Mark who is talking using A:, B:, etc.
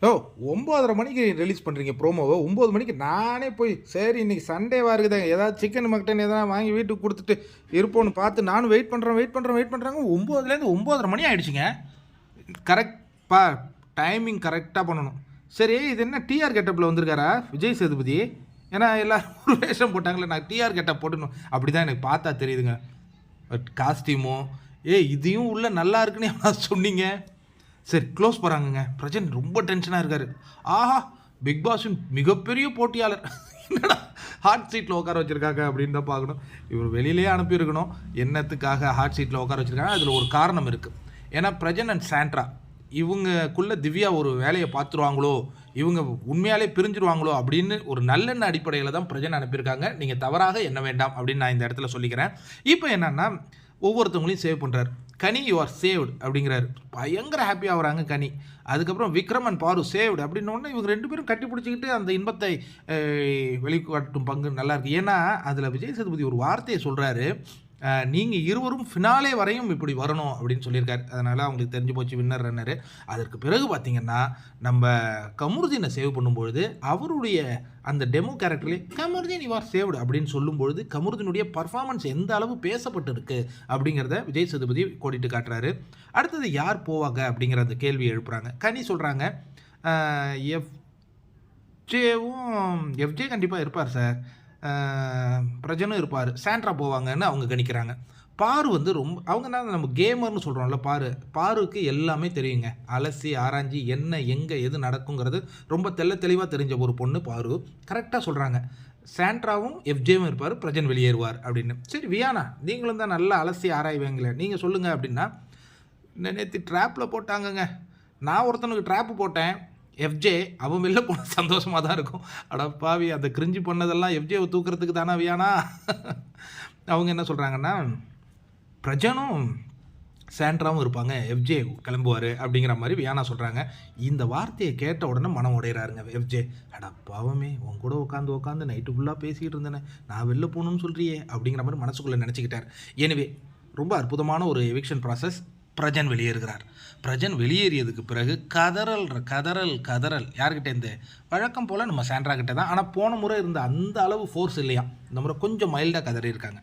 A: ஓ 9:30 மணிக்கு ரிலீஸ் பண்ணுறீங்க ப்ரோமோவை 9 மணிக்கு நானே போய் சரி இன்றைக்கி சண்டேவாக இருக்குது ஏதாவது சிக்கன் மட்டன் எதனா வாங்கி வீட்டுக்கு கொடுத்துட்டு இருப்போன்னு பார்த்து நானும் வெயிட் பண்ணுறாங்க 9லேருந்து 9:30 மணி ஆகிடுச்சிங்க. கரெக்ட்பா டைமிங் கரெக்டாக பண்ணணும். சரி இது என்ன டிஆர் கெட்டப்பில் வந்திருக்காரா விஜய் சேதுபதி? ஏன்னா எல்லோரும் ஒரு வேஷம் போட்டாங்களே, நான் டிஆர் கெட்டப் போட்டுணும் அப்படி தான் எனக்கு பார்த்தா தெரியுதுங்க. காஸ்டியூமோ இதையும் உள்ள நல்லா இருக்குன்னு எவ்வளோ சொன்னீங்க. சரி க்ளோஸ் போகிறாங்கங்க. பிரஜன் ரொம்ப டென்ஷனாக இருக்கார். ஆஹா பிக் பாஸின் மிகப்பெரிய போட்டியாளர் என்னடா ஹாட் சீட்டில் உட்கார வச்சுருக்காங்க அப்படின்னு தான் பார்க்கணும். இவர் வெளியிலே அனுப்பியிருக்கணும். என்னத்துக்காக ஹாட் சீட்டில் உட்கார வச்சுருக்காங்க? அதில் ஒரு காரணம் இருக்குது. ஏன்னா பிரஜன் அண்ட் சாண்ட்ரா இவங்கக்குள்ளே திவ்யா ஒரு வேலையை பார்த்துருவாங்களோ, இவங்க உண்மையாலே பிரிஞ்சிருவாங்களோ அப்படின்னு ஒரு நல்லெண்ண அடிப்படையில் தான் பிரஜன் அனுப்பியிருக்காங்க. நீங்கள் தவறாக எண்ண வேண்டாம் அப்படின்னு நான் இந்த இடத்துல சொல்லிக்கிறேன். இப்போ என்னென்னா ஒவ்வொருத்தவங்களையும் சேவ் பண்ணுறாரு. கனி யூ ஆர் சேவ்டு அப்படிங்கிறாரு. பயங்கர ஹாப்பியாக வராங்க கனி. அதுக்கப்புறம் விக்ரம் அண்ட் பாரு சேவ்டு அப்படின்னோடனே இவங்க 2 பேரும் கட்டி பிடிச்சிக்கிட்டு அந்த இன்பத்தை வெளிக்காட்டும் பங்கு நல்லாயிருக்கு. ஏன்னா அதில் விஜய் சேதுபதி ஒரு வார்த்தையை சொல்கிறாரு, நீங்கள் இருவரும் ஃபினாலே வரையும் இப்படி வரணும் அப்படின்னு சொல்லியிருக்காரு. அதனால் அவங்களுக்கு தெரிஞ்சு போச்சு வின்னர் ரன்னரு. அதற்கு பிறகு பார்த்திங்கன்னா நம்ம கமருதீனை சேவ் பண்ணும்பொழுது அவருடைய அந்த டெமோ கேரக்டர்லேயே கமருதீன் யூ ஆர் சேவ்டு அப்படின்னு சொல்லும்பொழுது கமருதீனுடைய பர்ஃபார்மன்ஸ் எந்த அளவு பேசப்பட்டிருக்கு அப்படிங்கிறத விஜய் சேதுபதி கோடிட்டு காட்டுறாரு. அடுத்தது யார் போவாங்க அப்படிங்கிற அந்த கேள்வி எழுப்புறாங்க. கனி சொல்கிறாங்க எஃப்ஜே கண்டிப்பாக இருப்பார் சார், பிரஜனும் இருப்பார், சாண்ட்ரா போவாங்கன்னு அவங்க கணிக்கிறாங்க. பாரு ரொம்ப அவங்க தான் நம்ம கேமர்னு சொல்கிறோம்ல, பாருக்கு எல்லாமே தெரியுங்க. அலசி ஆராய்ஞ்சி என்ன எங்கே எது நடக்குங்கிறது ரொம்ப தெளிவாக தெரிஞ்ச ஒரு பொண்ணு பாரு. கரெக்டாக சொல்கிறாங்க. சாண்ட்ராவும் எஃப்ஜேவும் இருப்பார், பிரஜன் வெளியேறுவார் அப்படின்னு. சரி வியானா நீங்களும் தான் நல்லா அலசி ஆராய்வீங்களே, நீங்கள் சொல்லுங்கள் அப்படின்னா, நேற்று ட்ராப்பில் போட்டாங்கங்க. நான் ஒருத்தனுக்கு ட்ராப்பு போட்டேன், எஃப்ஜே அவன் வெளில போன சந்தோஷமாக தான் இருக்கும். அடப்பாவி அந்த கிரிஞ்சு பண்ணதெல்லாம் எஃப்ஜேவை தூக்குறதுக்கு தானே வியானா. அவங்க என்ன சொல்கிறாங்கன்னா பிரஜனும் சாண்ட்ராவும் இருப்பாங்க, எஃப்ஜே கிளம்புவார் அப்படிங்கிற மாதிரி வியானா சொல்கிறாங்க. இந்த வார்த்தையை கேட்ட உடனே மனம் உடையிறாருங்க எஃப்ஜே. அடப்பாவமே உன் கூட உட்காந்து நைட்டு ஃபுல்லாக பேசிக்கிட்டு இருந்தேனே, நான் வெளில போகணும்னு சொல்கிறியே அப்படிங்கிற மாதிரி மனசுக்குள்ளே நினச்சிக்கிட்டார். எனவே ரொம்ப அற்புதமான ஒரு எவிக்ஷன் ப்ராசஸ். பிரஜன் வெளியேறுகிறார். பிரஜன் வெளியேறியதுக்கு பிறகு கதறல் யார்கிட்ட இருந்து வழக்கம் போல் நம்ம சாண்ட்ரா கிட்ட தான். ஆனால் போன முறை இருந்த அந்த அளவு ஃபோர்ஸ் இல்லையா, இந்த முறை கொஞ்சம் மைல்டாக கதறி இருக்காங்க.